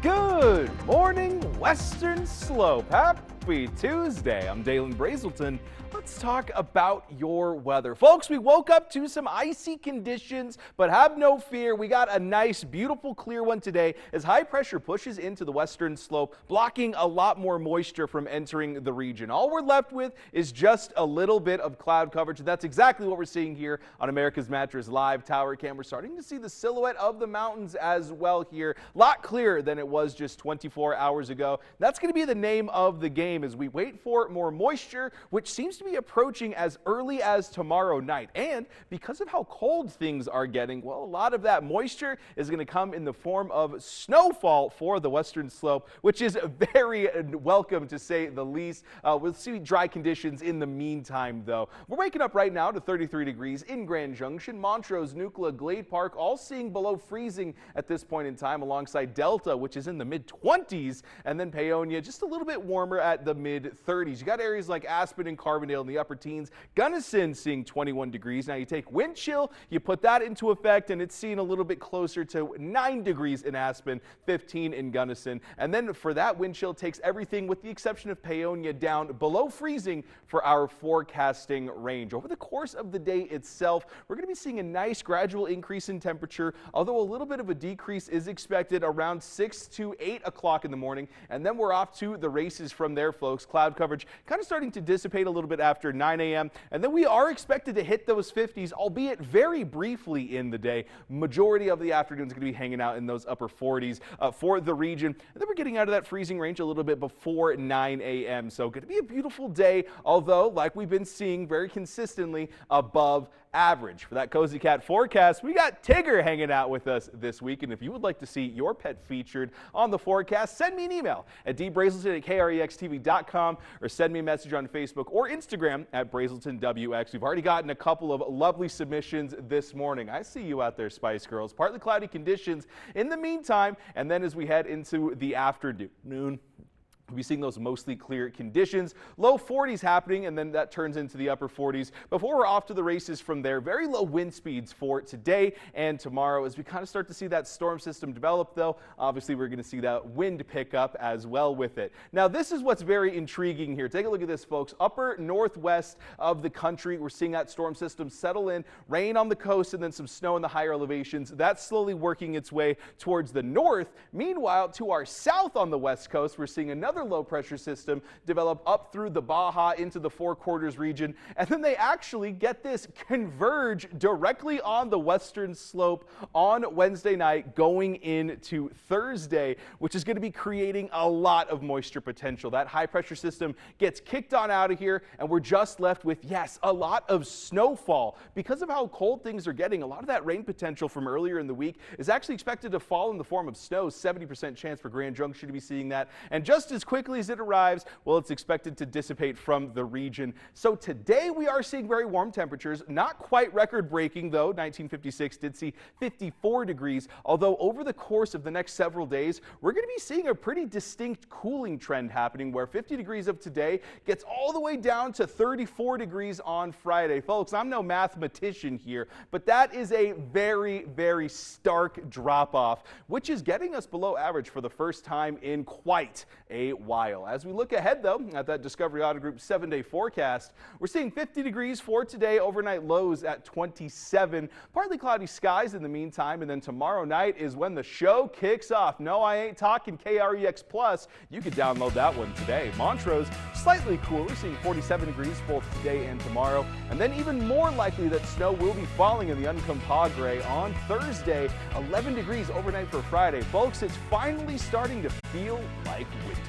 Good morning, Western Slope. Happy Tuesday. I'm Dalen Brazelton. Let's talk about your weather. Folks, we woke up to some icy conditions, but have no fear. We got a nice, beautiful, clear one today as high pressure pushes into the Western Slope, blocking a lot more moisture from entering the region. All we're left with is just a little bit of cloud coverage. That's exactly what we're seeing here on America's Mattress Live Tower Cam. We're starting to see the silhouette of the mountains as well here. A lot clearer than it was just 24 hours ago. That's going to be the name of the game as we wait for more moisture, which seems to be approaching as early as tomorrow night. And because of how cold things are getting, well, a lot of that moisture is going to come in the form of snowfall for the Western Slope, which is very welcome to say the least. We'll see dry conditions in the meantime, though. We're waking up right now to 33 degrees in Grand Junction, Montrose, Nucla, Glade Park, all seeing below freezing at this point in time, alongside Delta, which is in the mid-20s, and then Paonia just a little bit warmer at the mid-30s. You got areas like Aspen and Carbondale in the upper teens. Gunnison seeing 21 degrees. Now you take wind chill, you put that into effect, and it's seeing a little bit closer to 9 degrees in Aspen, 15 in Gunnison. And then for that, wind chill takes everything with the exception of Paonia down below freezing for our forecasting range. Over the course of the day itself, we're going to be seeing a nice gradual increase in temperature, although a little bit of a decrease is expected around 6 to 8 o'clock in the morning. And then we're off to the races from there, folks. Cloud coverage kind of starting to dissipate a little bit after 9 a.m. And then we are expected to hit those 50s, albeit very briefly in the day. Majority of the afternoon is going to be hanging out in those upper 40s for the region. And then we're getting out of that freezing range a little bit before 9 a.m. So going to be a beautiful day, although like we've been seeing very consistently above average. For that Cozy Cat forecast, we got Tigger hanging out with us this week. And if you would like to see your pet featured on the forecast, send me an email at dbrazelton@krextv.com or send me a message on Facebook or Instagram at BrazeltonWX. We've already gotten a couple of lovely submissions this morning. I see you out there, Spice Girls. Partly cloudy conditions in the meantime, and then as we head into the afternoon, we'll be seeing those mostly clear conditions. Low 40s happening, and then that turns into the upper 40s. Before we're off to the races from there, very low wind speeds for today and tomorrow as we kind of start to see that storm system develop, though. Obviously, we're going to see that wind pick up as well with it. Now, this is what's very intriguing here. Take a look at this, folks. Upper northwest of the country, we're seeing that storm system settle in, rain on the coast, and then some snow in the higher elevations. That's slowly working its way towards the north. Meanwhile, to our south on the west coast, we're seeing another low pressure system develop up through the Baja into the Four Quarters region, and then they actually, get this, converge directly on the Western Slope on Wednesday night going into Thursday, which is going to be creating a lot of moisture potential. That high pressure system gets kicked on out of here, and we're just left with, yes, a lot of snowfall. Because of how cold things are getting, a lot of that rain potential from earlier in the week is actually expected to fall in the form of snow. 70% chance for Grand Junction to be seeing that, and just as quickly as it arrives, well, it's expected to dissipate from the region. So today we are seeing very warm temperatures, not quite record breaking though. 1956 did see 54 degrees, although over the course of the next several days, we're going to be seeing a pretty distinct cooling trend happening where 50 degrees of today gets all the way down to 34 degrees on Friday. Folks, I'm no mathematician here, but that is a very, very stark drop off, which is getting us below average for the first time in quite a while. As we look ahead, though, at that Discovery Auto Group 7-day forecast, we're seeing 50 degrees for today, overnight lows at 27. Partly cloudy skies in the meantime, and then tomorrow night is when the show kicks off. No, I ain't talking KREX Plus. You could download that one today. Montrose, slightly cooler, seeing 47 degrees both today and tomorrow, and then even more likely that snow will be falling in the Uncompahgre on Thursday. 11 degrees overnight for Friday. Folks, it's finally starting to feel like winter.